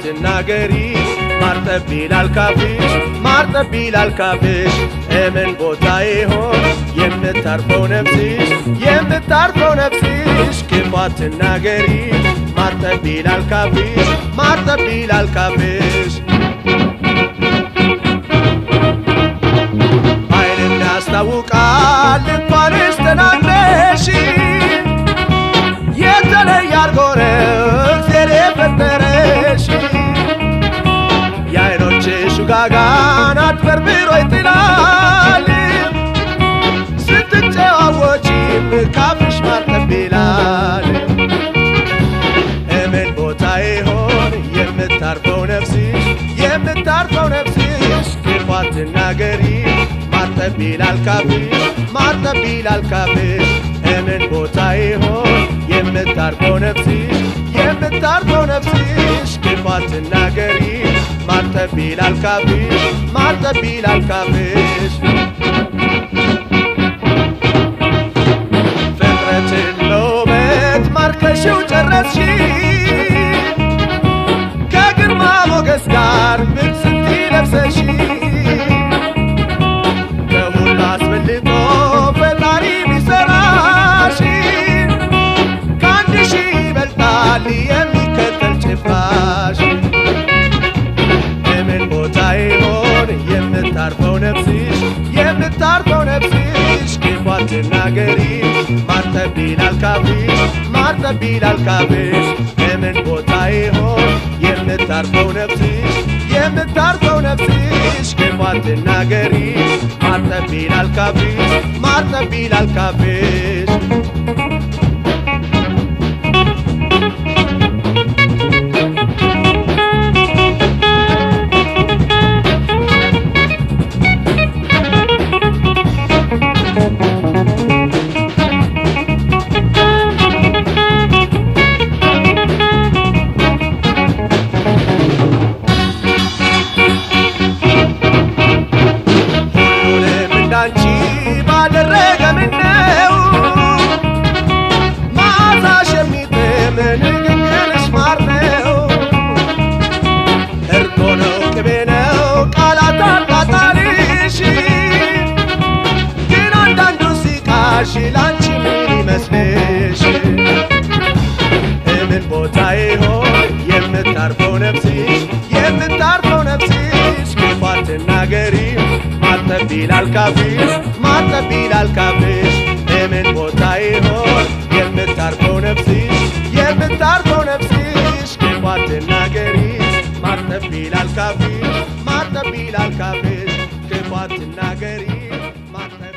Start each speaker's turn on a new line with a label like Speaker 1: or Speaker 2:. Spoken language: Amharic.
Speaker 1: አትናገሪ ማርጠብ ይላል ካፍሽ ማርጠብ ይላል ካፍሽ እምን ቦታ ይሆን የምታርፈው ነፍስሽ የምታርፈው ነፍስሽ ክፉ አትናገሪ ማርጠብ ይላል ካፍሽ ማርጠብ ይላል ካፍሽ አይንን ያስታውቃል እንኳንስ ተናግረሽ የተለየ አርጎ ነው እግዚአብሔር የፈጠረሽ የዓይኖችሽ ውጋጋን አትበርብሮ ይጥላል ስትጨዋወቺም ካፍሽ ማርጠብ ይላል እምን ቦታ ይሆን የምታርፈው ነፍስሽ የምታርፈው ነፍስሽ ክፉ አትናገሪ ማርጠብ ይላል ካፍሽ ማርጠብ ይላል ካፍሽ እምን ቦታ ይሆን የምታርፈው ነፍስሽ የምታርፈው ነፍስሽ ክፉ አትናገሪ ማርጠብ ይላል ካፍሽ ማርጠብ ይላል ካፍሽ ፍጥረትን በውበት ማርከሽው ጨረስሽ ከግርማ ሞገስ ጋር ብትስቲ ለብሰሽ ከሁሉ አስበልጦ ፈጣሪ ቢሰራሽ ከአንድ ሺህ ይበልጣል የሚከተል ጭፍራሽ እምን ቦታ ይሆን የምታርፈው ነፍስሽ የምታርፈው ነፍስሽ ክፉ አትናገሪ ማርጠብ ይላል ካፍሽ ማርጠብ ይላል ካፍሽ እምን ቦታ ይሆን የምታርፈው ነፍስሽ የምታርፈው ነፍስሽ ክፉ አትናገሪ ማርጠብ ይላል ካፍሽ ማርጠብ ይላል ካፍሽ አንቺ ባደረገ ምነው መዓዛሽ የሚጥም ንግግርሽ ማር ነው እርጎ ነው ቅቤ ነው ቃላት አጣጣልሽ ግን አንዳንዱ ሲቃሽ ላንቺ ምን ይመስልሽ እምን ቦታ ይሆን የምታርፈው ነፍስሽ የምታርፈው ነፍስሽ ክፉ አትናገሪ ማርጠብ ይላል ካፍሽ ማርጠብ ይላል ካፍሽ እምን ቦታ ይሆን የምታርፈው ነፍስሽ የምታርፈው ነፍስሽ ክፉ አትናገሪ ማርጠብ ይላል ካፍሽ ማርጠብ ይላል ካፍሽ ክፉ አትናገሪ ማርጠብ